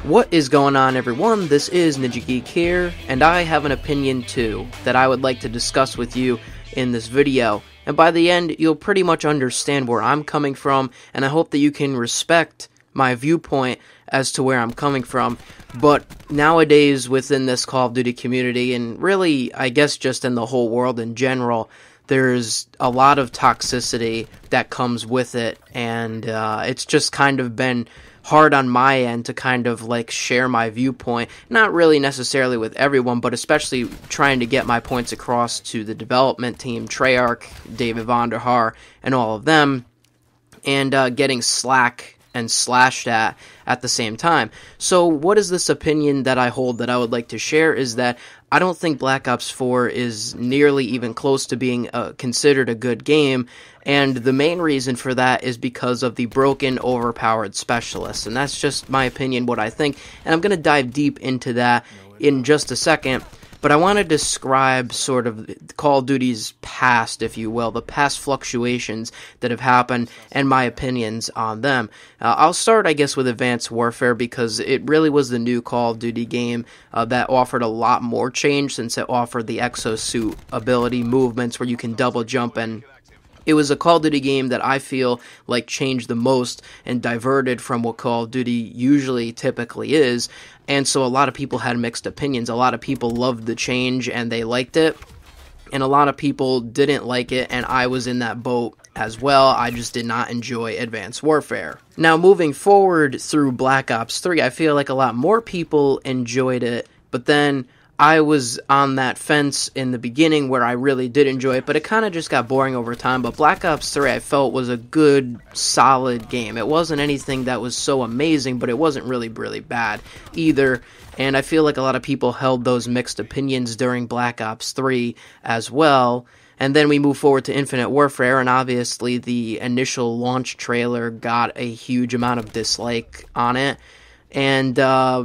What is going on, everyone? This is Ninja Geek here, and I have an opinion too that I would like to discuss with you in this video. And by the end, you'll pretty much understand where I'm coming from, and I hope that you can respect my viewpoint as to where I'm coming from. But nowadays, within this Call of Duty community, and really, I guess just in the whole world in general, there's a lot of toxicity that comes with it, and it's just kind of been hard on my end to kind of like share my viewpoint, not really necessarily with everyone, but especially trying to get my points across to the development team, Treyarch, David Vonderhaar, and all of them, and getting slack and slashed at the same time. So what is this opinion that I hold that I would like to share is that I don't think Black Ops 4 is nearly even close to being considered a good game, and the main reason for that is because of the broken, overpowered specialists, and that's just my opinion, what I think, and I'm going to dive deep into that in just a second. But I want to describe sort of Call of Duty's past, if you will, the past fluctuations that have happened, and my opinions on them. I'll start, I guess, with Advanced Warfare, because it really was the new Call of Duty game that offered a lot more change, since it offered the exosuit ability movements where you can double jump, and it was a Call of Duty game that I feel like changed the most and diverted from what Call of Duty usually typically is, and so a lot of people had mixed opinions. A lot of people loved the change and they liked it, and a lot of people didn't like it, and I was in that boat as well. I just did not enjoy Advanced Warfare. Now, moving forward through Black Ops 3, I feel like a lot more people enjoyed it, but then I was on that fence in the beginning where I really did enjoy it, but it kind of just got boring over time. But Black Ops 3 I felt was a good, solid game. It wasn't anything that was so amazing, but it wasn't really bad either. And I feel like a lot of people held those mixed opinions during Black Ops 3 as well. And then we move forward to Infinite Warfare, and obviously the initial launch trailer got a huge amount of dislike on it. And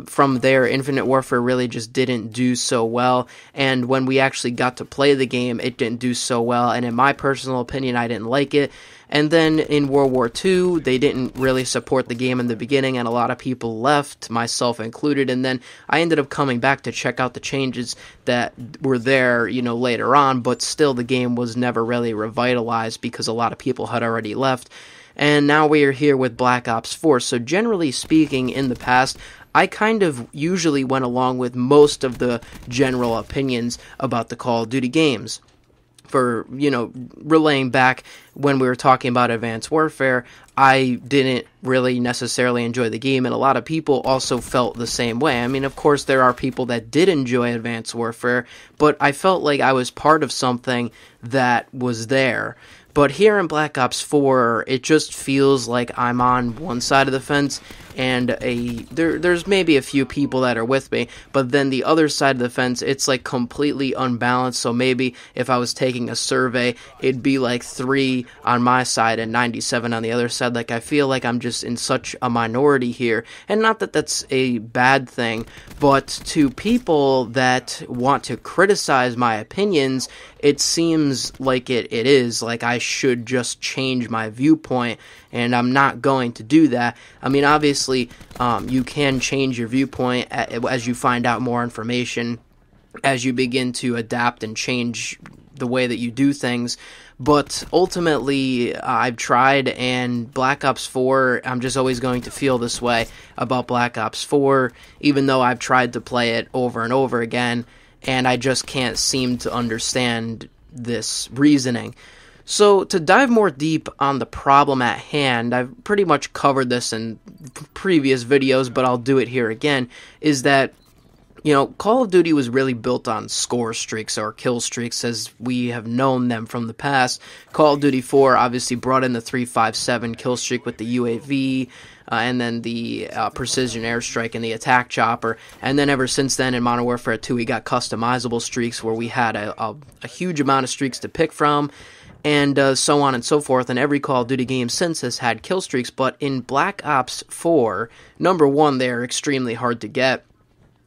from there, Infinite Warfare really just didn't do so well, and when we actually got to play the game, it didn't do so well, and in my personal opinion, I didn't like it. And then in World War II, they didn't really support the game in the beginning, and a lot of people left, myself included, and then I ended up coming back to check out the changes that were there, later on, but still the game was never really revitalized because a lot of people had already left. And now we are here with Black Ops 4. So generally speaking, in the past, I kind of usually went along with most of the general opinions about the Call of Duty games. For, relaying back when we were talking about Advanced Warfare, I didn't really necessarily enjoy the game, and a lot of people also felt the same way. I mean, of course, there are people that did enjoy Advanced Warfare, but I felt like I was part of something that was there. But here in Black Ops 4, it just feels like I'm on one side of the fence, and there's maybe a few people that are with me, but then the other side of the fence, it's like completely unbalanced. So maybe if I was taking a survey, it'd be like 3 on my side and 97 on the other side. Like, I feel like I'm just in such a minority here, and not that that's a bad thing, but to people that want to criticize my opinions, it seems like it is like I should just change my viewpoint, and I'm not going to do that. I mean, obviously, you can change your viewpoint as you find out more information, as you begin to adapt and change the way that you do things. But ultimately, I've tried, and Black Ops 4, I'm just always going to feel this way about Black Ops 4, even though I've tried to play it over and over again, and I just can't seem to understand this reasoning. So, to dive more deep on the problem at hand, I've pretty much covered this in previous videos, but I'll do it here again, is that, Call of Duty was really built on score streaks or kill streaks as we have known them from the past. Call of Duty 4 obviously brought in the 357 kill streak with the UAV, and then the precision airstrike and the attack chopper, and then ever since then in Modern Warfare 2 we got customizable streaks where we had a huge amount of streaks to pick from, and so on and so forth, and every Call of Duty game since has had kill streaks. But in Black Ops 4, number one, they're extremely hard to get,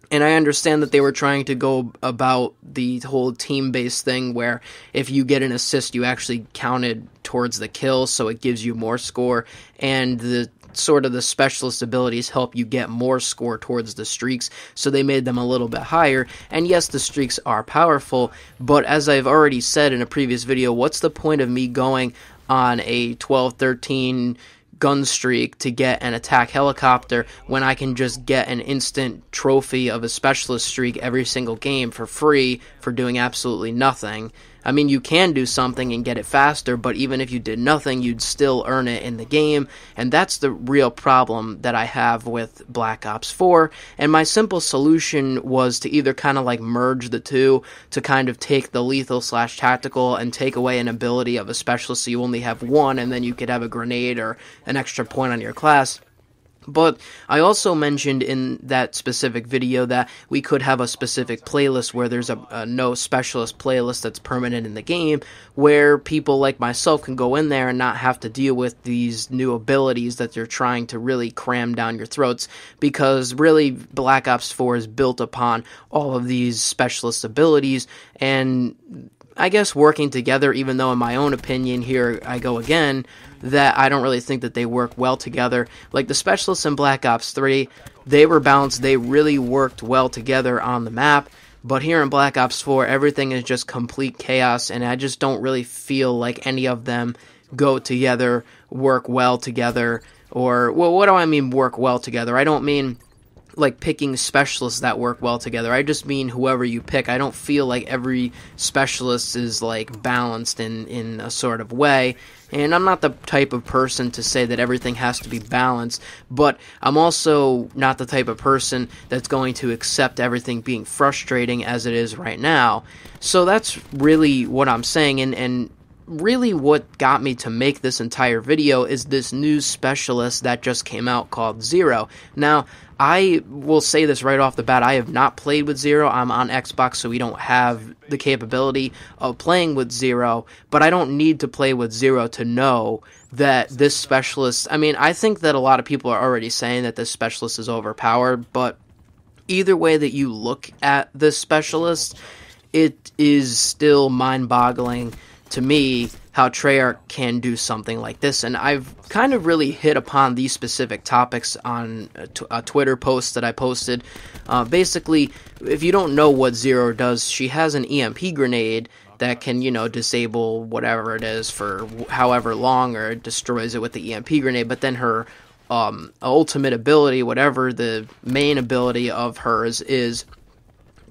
and I understand that they were trying to go about the whole team-based thing where if you get an assist, you actually counted towards the kill, so it gives you more score, and the let sort of the specialist abilities help you get more score towards the streaks, so they made them a little bit higher. And yes, the streaks are powerful, but as I've already said in a previous video, what's the point of me going on a 12-13 gun streak to get an attack helicopter when I can just get an instant trophy of a specialist streak every single game for free for doing absolutely nothing? I mean, you can do something and get it faster, but even if you did nothing, you'd still earn it in the game, and that's the real problem that I have with Black Ops 4, and my simple solution was to either kind of like merge the two, to kind of take the lethal/tactical and take away an ability of a specialist so you only have one, and then you could have a grenade or an extra point on your class. But I also mentioned in that specific video that we could have a specific playlist where there's a no specialist playlist that's permanent in the game, where people like myself can go in there and not have to deal with these new abilities that they're trying to really cram down your throats, because really Black Ops 4 is built upon all of these specialist abilities, and I guess working together, even though in my own opinion, here I go again, that I don't really think that they work well together. Like the specialists in Black Ops 3, they were balanced, they really worked well together on the map, but here in Black Ops 4, everything is just complete chaos, and I just don't really feel like any of them go together, work well together, or, well, what do I mean work well together? I don't mean like picking specialists that work well together. I just mean whoever you pick. I don't feel like every specialist is like balanced in a sort of way, and I'm not the type of person to say that everything has to be balanced, but I'm also not the type of person that's going to accept everything being frustrating as it is right now. So that's really what I'm saying, and really what got me to make this entire video is this new specialist that just came out called Zero. Now, I will say this right off the bat, I have not played with Zero. I'm on Xbox, so we don't have the capability of playing with Zero, but I don't need to play with Zero to know that this specialist, I mean, I think that a lot of people are already saying that this specialist is overpowered, but either way that you look at this specialist, it is still mind-boggling to me how Treyarch can do something like this. And I've kind of really hit upon these specific topics on a Twitter post that I posted. Basically, if you don't know what Zero does, she has an EMP grenade that can, you know, disable whatever it is for however long, or destroys it with the EMP grenade, but then her ultimate ability, whatever the main ability of hers is,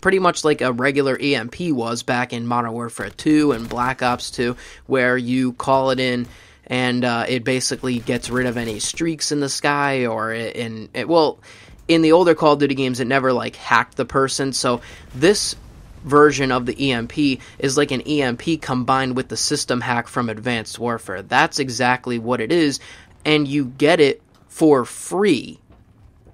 pretty much like a regular EMP was back in Modern Warfare 2 and Black Ops 2, where you call it in and it basically gets rid of any streaks in the sky, or in the older Call of Duty games it never like hacked the person. So this version of the EMP is like an EMP combined with the system hack from Advanced Warfare. That's exactly what it is, and you get it for free.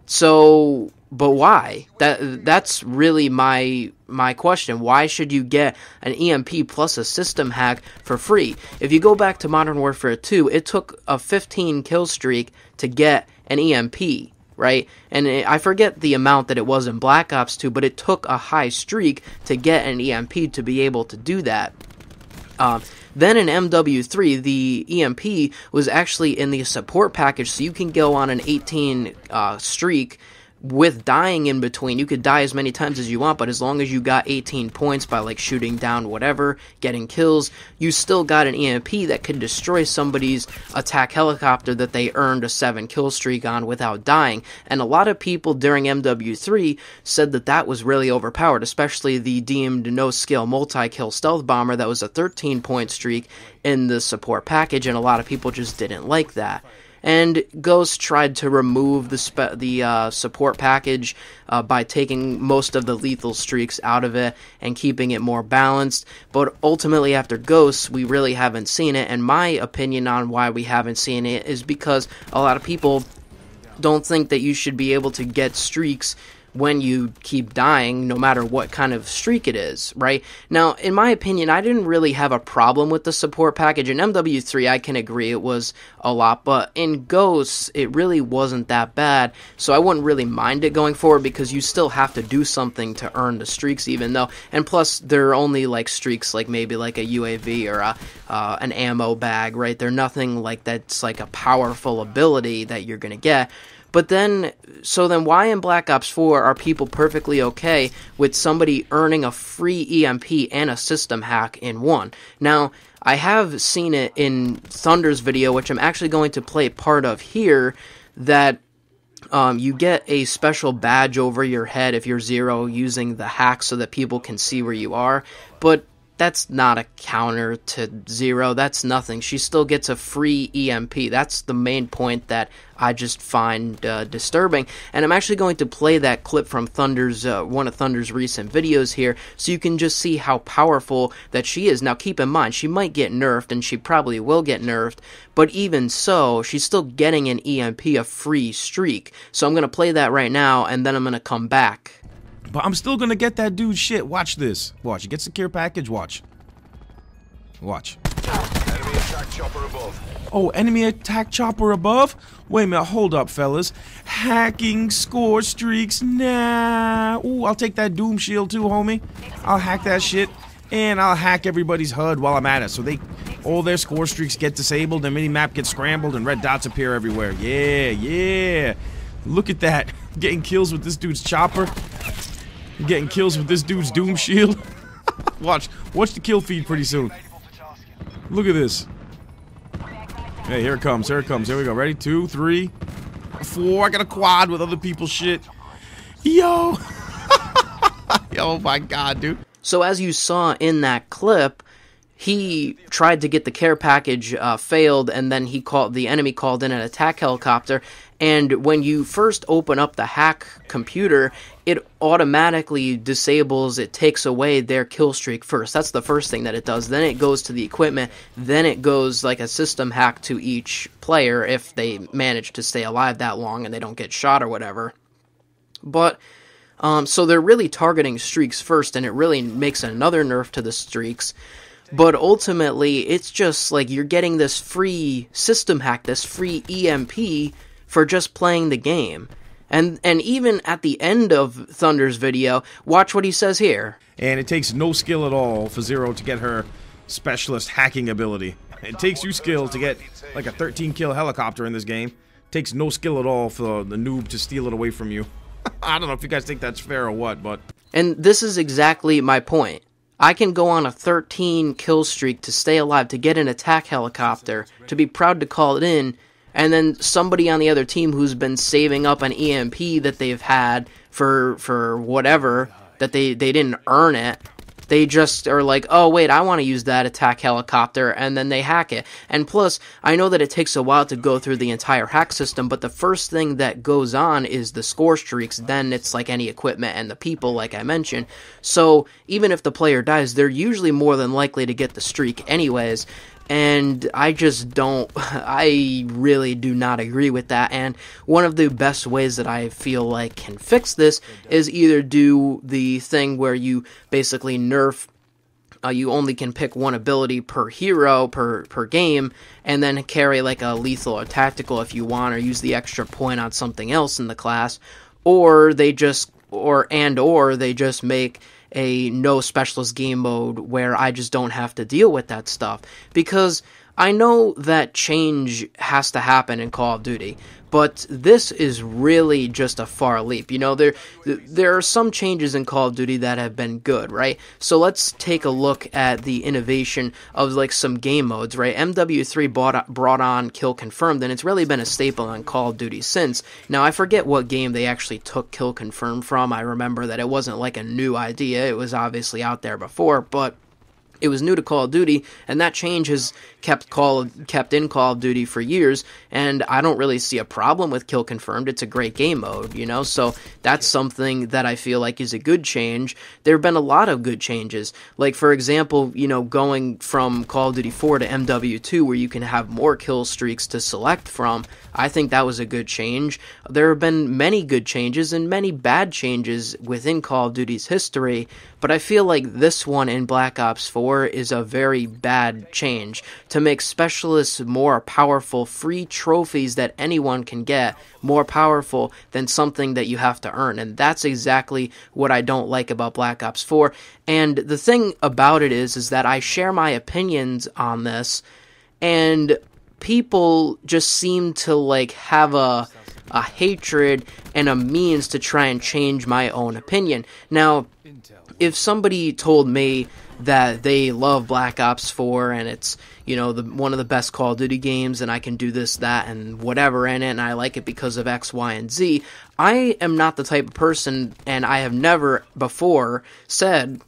So, but why? That's really my question. Why should you get an EMP plus a system hack for free? If you go back to Modern Warfare 2, it took a 15 kill streak to get an EMP, right? And I forget the amount that it was in Black Ops 2, but it took a high streak to get an EMP to be able to do that. Then in MW3, the EMP was actually in the support package, so you can go on an 18 streak with dying in between. You could die as many times as you want, but as long as you got 18 points by like shooting down whatever, getting kills, you still got an EMP that could destroy somebody's attack helicopter that they earned a 7 kill streak on without dying. And a lot of people during MW3 said that that was really overpowered, especially the deemed no-skill multi-kill stealth bomber that was a 13-point streak in the support package, and a lot of people just didn't like that. And Ghost tried to remove the support package by taking most of the lethal streaks out of it and keeping it more balanced. But ultimately, after Ghost, we really haven't seen it. And my opinion on why we haven't seen it is because a lot of people don't think that you should be able to get streaks when you keep dying, no matter what kind of streak it is, right? Now, in my opinion, I didn't really have a problem with the support package. In MW3, I can agree it was a lot, but in Ghosts, it really wasn't that bad, so I wouldn't really mind it going forward, because you still have to do something to earn the streaks, even though, and plus, they're only, like, streaks, like, maybe, like, a UAV or an ammo bag, right? They're nothing, like, that's, like, a powerful ability that you're gonna get. But then, so then why in Black Ops 4 are people perfectly okay with somebody earning a free EMP and a system hack in one? Now, I have seen it in Thunder's video, which I'm actually going to play part of here, that you get a special badge over your head if you're Zero using the hack so that people can see where you are, but that's not a counter to Zero. That's nothing. She still gets a free EMP. That's the main point that I just find disturbing. And I'm actually going to play that clip from Thunder's one of Thunder's recent videos here, so you can just see how powerful that she is. Now, keep in mind, she might get nerfed, and she probably will get nerfed, but even so, she's still getting an EMP, a free streak. So I'm going to play that right now, and then I'm going to come back. But I'm still gonna get that dude's shit. Watch this. Watch. You get secure package. Watch. Watch. Enemy attack chopper above. Oh, enemy attack chopper above? Wait a minute. Hold up, fellas. Hacking score streaks. Nah. Ooh, I'll take that Doom Shield too, homie. I'll hack that shit. And I'll hack everybody's HUD while I'm at it. So all their score streaks get disabled, their mini-map gets scrambled, and red dots appear everywhere. Yeah, yeah. Look at that. Getting kills with this dude's chopper. Getting kills with this dude's Doom Shield. Watch the kill feed pretty soon. Look at this. Hey, here it comes, here it comes. Here we go. Ready? 2, 3, 4. I got a quad with other people's shit. Yo. Oh my god, dude. So as you saw in that clip, he tried to get the care package, failed, and then the enemy called in an attack helicopter, and when you first open up the hack computer, it automatically disables, it takes away their kill streak first. That's the first thing that it does. Then it goes to the equipment, then it goes like a system hack to each player if they manage to stay alive that long and they don't get shot or whatever. But so they're really targeting streaks first, and it really makes another nerf to the streaks. But ultimately, it's just like you're getting this free system hack, this free EMP for just playing the game. And even at the end of Thunder's video, watch what he says here. And it takes no skill at all for Zero to get her specialist hacking ability. It takes you skill to get like a 13 kill helicopter in this game. It takes no skill at all for the noob to steal it away from you. I don't know if you guys think that's fair or what, but... And this is exactly my point. I can go on a 13 kill streak to stay alive, to get an attack helicopter, to be proud to call it in, and then somebody on the other team who's been saving up an EMP that they've had for whatever, that they didn't earn it, they just are like, oh wait, I want to use that attack helicopter, and then they hack it. And plus, I know that it takes a while to go through the entire hack system, but the first thing that goes on is the score streaks, then it's like any equipment and the people, like I mentioned. So even if the player dies, they're usually more than likely to get the streak anyways. And I just don't, I really do not agree with that. And one of the best ways that I feel like can fix this is either do the thing where you basically nerf, you only can pick one ability per hero, per game, and then carry like a lethal or tactical if you want, or use the extra point on something else in the class, or they just, or they just make a no specialist game mode where I just don't have to deal with that stuff. Because I know that change has to happen in Call of Duty, but this is really just a far leap. You know, there are some changes in Call of Duty that have been good, right? So let's take a look at the innovation of like some game modes, right? MW3 brought on Kill Confirmed, and it's really been a staple on Call of Duty since. Now, I forget what game they actually took Kill Confirmed from. I remember that it wasn't like a new idea. It was obviously out there before, but It was new to Call of Duty, and that change has kept in Call of Duty for years, and I don't really see a problem with Kill Confirmed. It's a great game mode, you know, so that's something that I feel like is a good change. There have been a lot of good changes, like, for example, you know, going from Call of Duty 4 to MW2, where you can have more kill streaks to select from. I think that was a good change. There have been many good changes and many bad changes within Call of Duty's history, but I feel like this one in Black Ops 4 is a very bad change to make specialists more powerful, free trophies that anyone can get, more powerful than something that you have to earn. And that's exactly what I don't like about Black Ops 4. And the thing about it is that I share my opinions on this, and people just seem to like have a hatred and a means to try and change my own opinion. Now, if somebody told me that they love Black Ops 4 and it's, you know, one of the best Call of Duty games and I can do this, that, and whatever in it and I like it because of X, Y, and Z, I am not the type of person, and I have never before said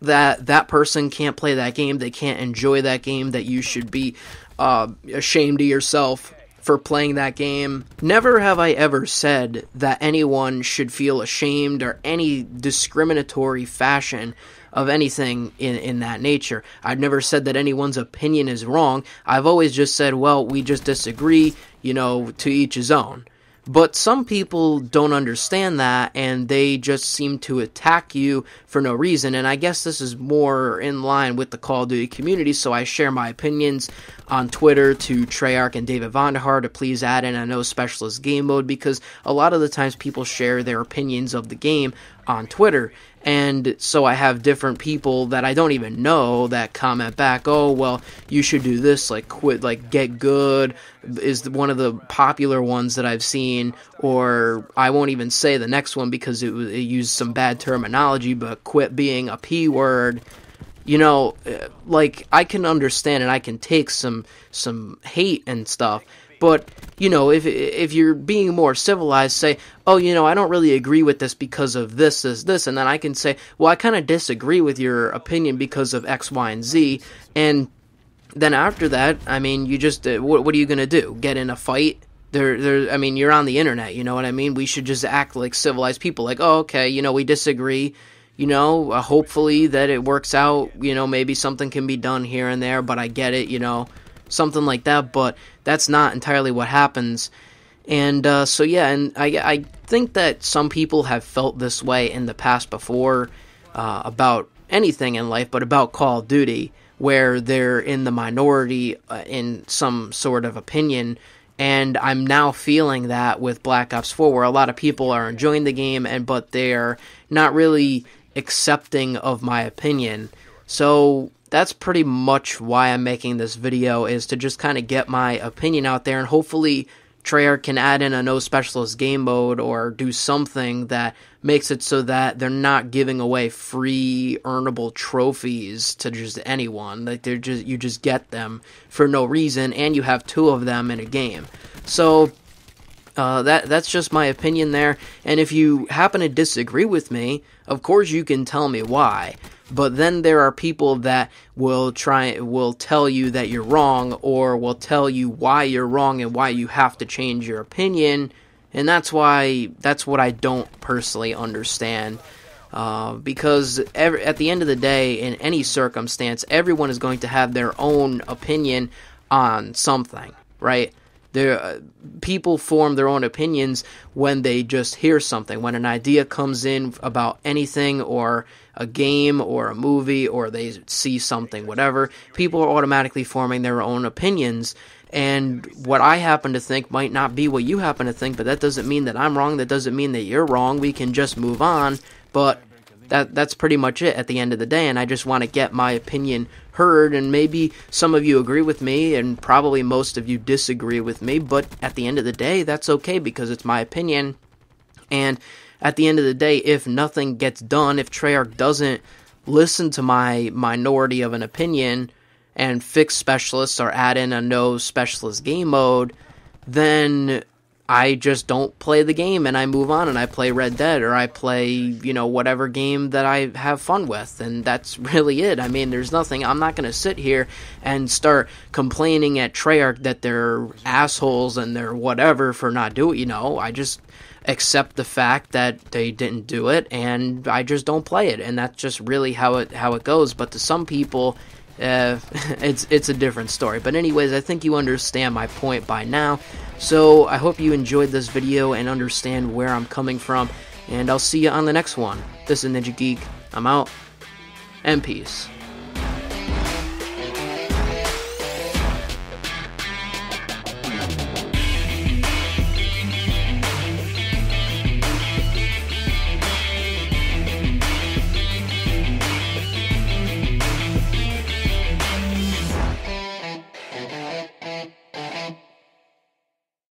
that that person can't play that game, they can't enjoy that game, that you should be ashamed of yourself for playing that game. Never have I ever said that anyone should feel ashamed or any discriminatory fashion of anything in that nature. I've never said that anyone's opinion is wrong. I've always just said, well, we just disagree, you know, to each his own. But some people don't understand that, and they just seem to attack you for no reason, and I guess this is more in line with the Call of Duty community, so I share my opinions on Twitter to Treyarch and David Vonderhaar to please add in a No Specialist game mode, because a lot of the times people share their opinions of the game on Twitter, and so I have different people that I don't even know that comment back, oh, well, you should do this, like quit, like Get Good is one of the popular ones that I've seen, or I won't even say the next one because it used some bad terminology, but quit being a P word. You know, like, I can understand and I can take some hate and stuff, but, you know, if you're being more civilized, say, oh, you know, I don't really agree with this because of this, and then I can say, well, I kind of disagree with your opinion because of X, Y, and Z, and then after that, I mean, you just, what are you going to do? Get in a fight? I mean, you're on the internet, you know what I mean? We should just act like civilized people, like, oh, okay, you know, we disagree, you know, hopefully that it works out, you know, maybe something can be done here and there, but I get it, you know, something like that, but that's not entirely what happens. And so yeah, and I think that some people have felt this way in the past before about anything in life, but about Call of Duty, where they're in the minority in some sort of opinion. And I'm now feeling that with Black Ops 4, where a lot of people are enjoying the game, but they're not really accepting of my opinion. So that's pretty much why I'm making this video, is to just kind of get my opinion out there, and hopefully Treyarch can add in a No Specialist game mode or do something that makes it so that they're not giving away free earnable trophies to just anyone. Like, you just get them for no reason, and you have 2 of them in a game. So that's just my opinion there. And if you happen to disagree with me, of course you can tell me why. But then there are people that will tell you that you're wrong, or will tell you why you're wrong and why you have to change your opinion. And that's what I don't personally understand. Because at the end of the day, in any circumstance, everyone is going to have their own opinion on something, right? People form their own opinions when they just hear something. When an idea comes in about anything, or a game, or a movie, or they see something, whatever, people are automatically forming their own opinions. And what I happen to think might not be what you happen to think, but that doesn't mean that I'm wrong. That doesn't mean that you're wrong. We can just move on. But that's pretty much it at the end of the day, and I just want to get my opinion heard, and maybe some of you agree with me, and probably most of you disagree with me, but at the end of the day, that's okay, because it's my opinion. And at the end of the day, if nothing gets done, if Treyarch doesn't listen to my minority of an opinion and fix specialists or add in a No Specialist game mode, then I just don't play the game and I move on and I play Red Dead, or I play, you know, whatever game that I have fun with, and that's really it. I mean, there's nothing, I'm not going to sit here and start complaining at Treyarch that they're assholes and they're whatever for not doing it, you know. I just accept the fact that they didn't do it, and I just don't play it, and that's just really how it goes. But to some people, it's a different story. But anyways, I think you understand my point by now. So I hope you enjoyed this video and understand where I'm coming from, and I'll see you on the next one. This is Ninja Geek. I'm out, and peace.